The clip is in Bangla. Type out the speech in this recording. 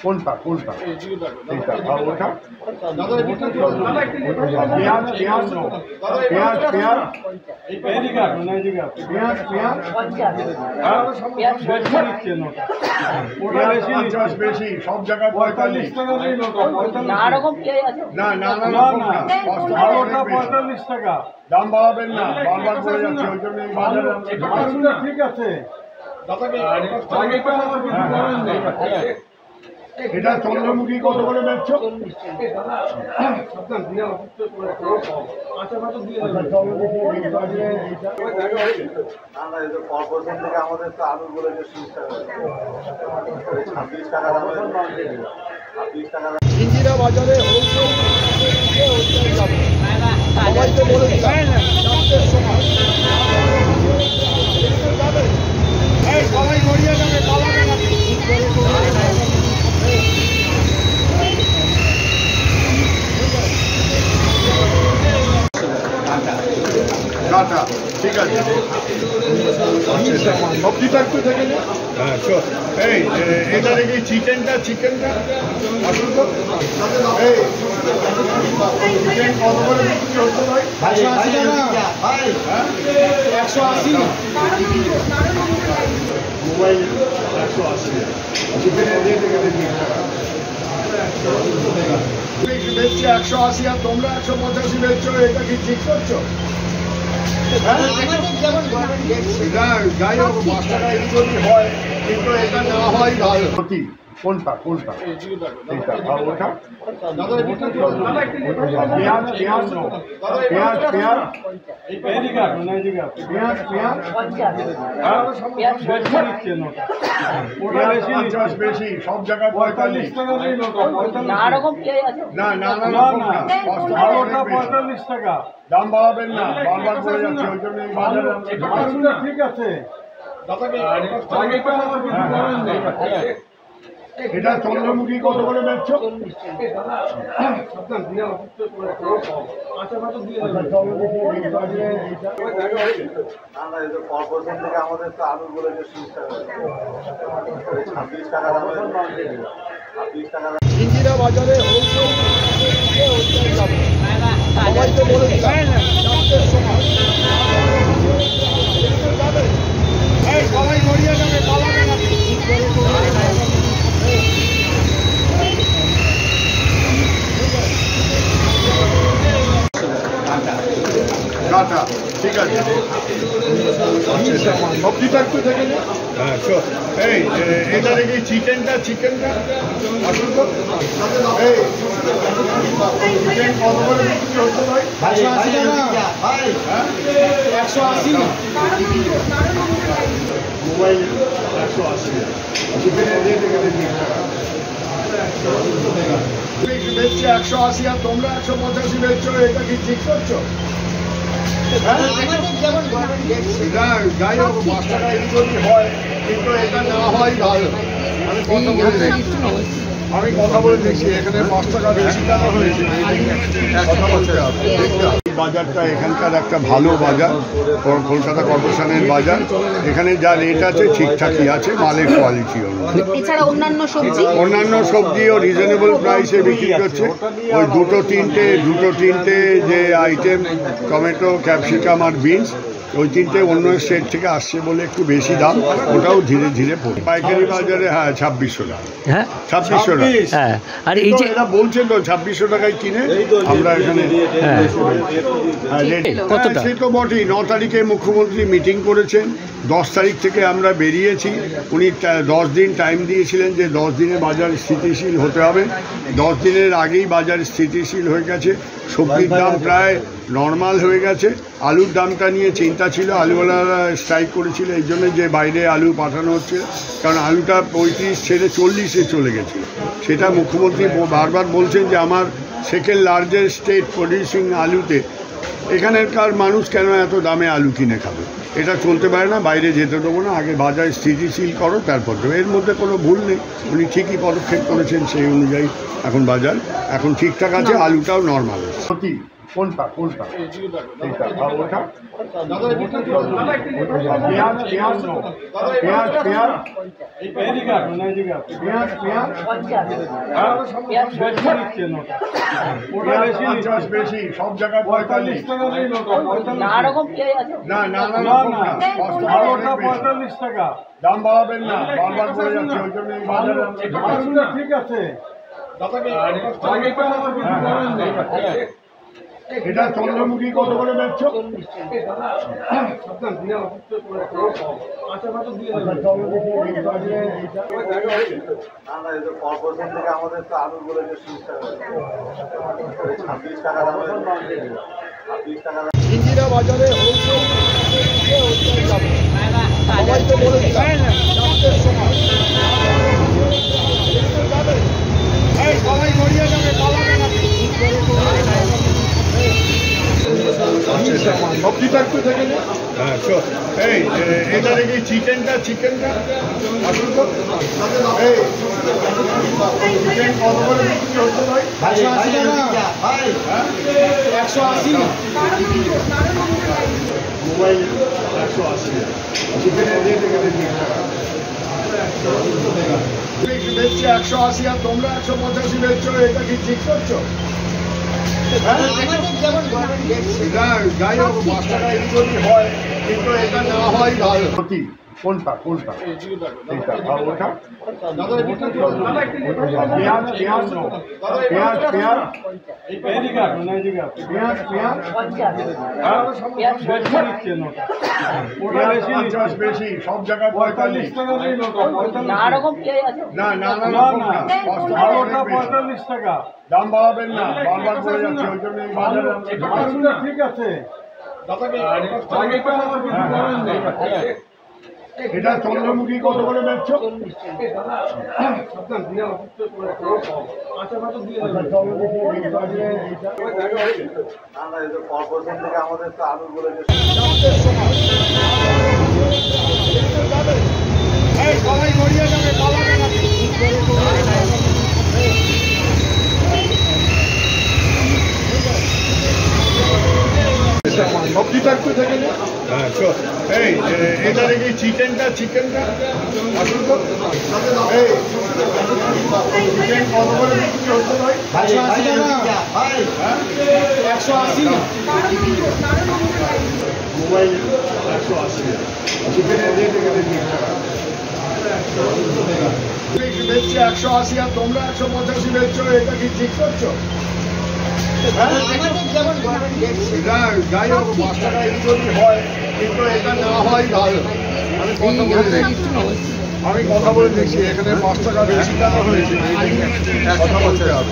কোনটা কোনটা এইটা আর ওটা পেঁয়াজ পেঁয়াজ পেঁয়াজ পেঁয়াজ পেঁয়াজ বেশি সব জায়গায় 45 টাকা না না না 45 টাকা দাম বাড়াবেন না বারবার বলে যাচ্ছে ওই জন্য এই বাজারে ঠিক আছে এটা চন্দ্রমুখী কত করে বেচছো? ইন্দিরা বাজারে সবাইকে বলে সবাই গড়িয়ে যাবে কাটা ঠিক আছে সবজিটা একটু থেকে হ্যাঁ এই এটা দেখি চিকেনটা আসুন তো এই চিকেন কত করে বিক্রি হচ্ছে ভাই 180 মোবাইল 180 চিকেনের রেট এখানে বেচছে 180 আর তোমরা 185 বেচছো এটা কি ঠিক করছো? যাই হোক 5 টাকা যদি হয় কিন্তু এটা না হয় ভালো কোনটা কোনটা এইটা আর ওটা পেঁয়াজ পেঁয়াজ পেঁয়াজ পেঁয়াজ পেঁয়াজ বেশি সব জায়গায় 45 টাকা না না না 45 টাকা দাম বাড়াবেন না বারবার বলে যাচ্ছে ওই জন্য এই বাজারে ঠিক আছে এটা চন্দ্রমুখী কত করে বেচছো? ইন্দিরা বাজারে সবাইকে বলে সবাই গড়িয়ে যাবে কাটা ঠিক আছে সবজিটা একটু থেকে হ্যাঁ এই এটা দেখি চিকেনটা আসুন তো এই চিকেন কত করে বিক্রি হচ্ছে ভাই 180 মোবাইল 180 চিকেনের রেট এখানে বেচছে 180 আর তোমরা 185 বেচছো এটা কি ঠিক করছো? যাই হোক 5 টাকা যদি হয় কিন্তু এটা না হয় ভালো আমি কথা বলে দেখছি এখানে 5 টাকা বেশি টাকা হয়েছে বাজারটা এখানকার একটা ভালো বাজার কলকাতা কর্পোরেশনের বাজার এখানে যা রেট আছে ঠিকঠাকই আছে মালের কোয়ালিটি এছাড়া অন্যান্য সবজিও রিজনেবল প্রাইসে বিক্রি করছে ওই দুটো তিনটে যে আইটেম টমেটো ক্যাপসিকাম আর বিনস ওই তিনটে অন্য স্টেট থেকে আসছে বলে একটু বেশি দাম ওটাও ধীরে ধীরে পড়ে পাইকারি বাজারে হ্যাঁ 2600 টাকা হ্যাঁ 2600 টাকা হ্যাঁ আর এই যে এরা বলছেন তো 2600 টাকায় কিনে আমরা এখানে সে তো বটেই 9 তারিখে মুখ্যমন্ত্রী মিটিং করেছেন 10 তারিখ থেকে আমরা বেরিয়েছি উনি 10 দিন টাইম দিয়েছিলেন যে 10 দিনে বাজার স্থিতিশীল হতে হবে 10 দিনের আগেই বাজার স্থিতিশীল হয়ে গেছে সবজির দাম প্রায় নর্মাল হয়ে গেছে আলুর দামটা নিয়ে চিন্তা ছিল আলুওয়ালারা স্ট্রাইক করেছিল এই জন্য যে বাইরে আলু পাঠানো হচ্ছে কারণ আলুটা 35 ছেড়ে 40-এ চলে গেছিল সেটা মুখ্যমন্ত্রী বারবার বলছেন যে আমার সেকেন্ড লার্জেস্ট স্টেট প্রডিউসিং আলুতে এখানকার মানুষ কেন এত দামে আলু কিনে খাবে এটা চলতে পারে না বাইরে যেতে দেবো না আগে বাজার স্থিতিশীল করো তারপর এর মধ্যে কোনো ভুল নেই উনি ঠিকই পদক্ষেপ করেছেন সেই অনুযায়ী এখন বাজার এখন ঠিকঠাক আছে আলুটাও নর্মাল আছে কোনটা কোনটা এইটা আর ওটা পেঁয়াজ পেঁয়াজ পেঁয়াজ পেঁয়াজ পেঁয়াজ বেশি সব জায়গায় 45 না না না 45 টাকা দাম বাড়াবেন না, বারবার করে যাচ্ছে ওই জন্য এই বাজারে ঠিক আছে। এটা চন্দ্রমুখী কত করে বেচছো? কর্পোরেশন থেকে আমাদের তো আলু বলে যে 26 টাকা 26 টাকা ইন্দিরা বাজারে সবাইকে বলে সবাই গড়িয়ে যাবে সবজিটা একটু থেকে হ্যাঁ এই এটা দেখি চিকেনটা আসুন তো এই চিকেন কত করে বিক্রি হচ্ছে ভাই? 180 মোবাইল 180 চিকেনের রেট এখানে বেচছে 180 আর তোমরা 185 বেচছো, এটা কি ঠিক করছো? যাই হোক 5 টাকা যদি হয়, কিন্তু এটা না হয় ভালো। কোনটা কোনটা এইটা আর ওটা পেঁয়াজ পেঁয়াজ পেঁয়াজ পেঁয়াজ পেঁয়াজ বেশি সব জায়গায় 45 না না না 45 টাকা দাম বাড়াবেন না, বারবার করে যাচ্ছে ওই জন্য এই বাজারে ঠিক আছে। এটা চন্দ্রমুখী কত করে বেচছো? কর্পোরেশন থেকে আমাদের তো আলু বলে যে সবাই গড়িয়ে যাবে পালাবে না। সবজিটা একটু থেকে হ্যাঁ এই এটা দেখি চিকেনটা আসুন তো এই চিকেন কত করে বিক্রি হচ্ছে ভাই? 180 মোবাইল 180 চিকেনের রেট এখানে বেচছে 180 আর তোমরা 185 বেচছো, এটা কি ঠিক করছো? যাই হোক 5 টাকা যদি হয়, কিন্তু এটা না হয় ভালো। আমি কথা বলে দেখছি এখানে 5 টাকা বেশি টাকা হয়েছে, কথা বলতে হবে।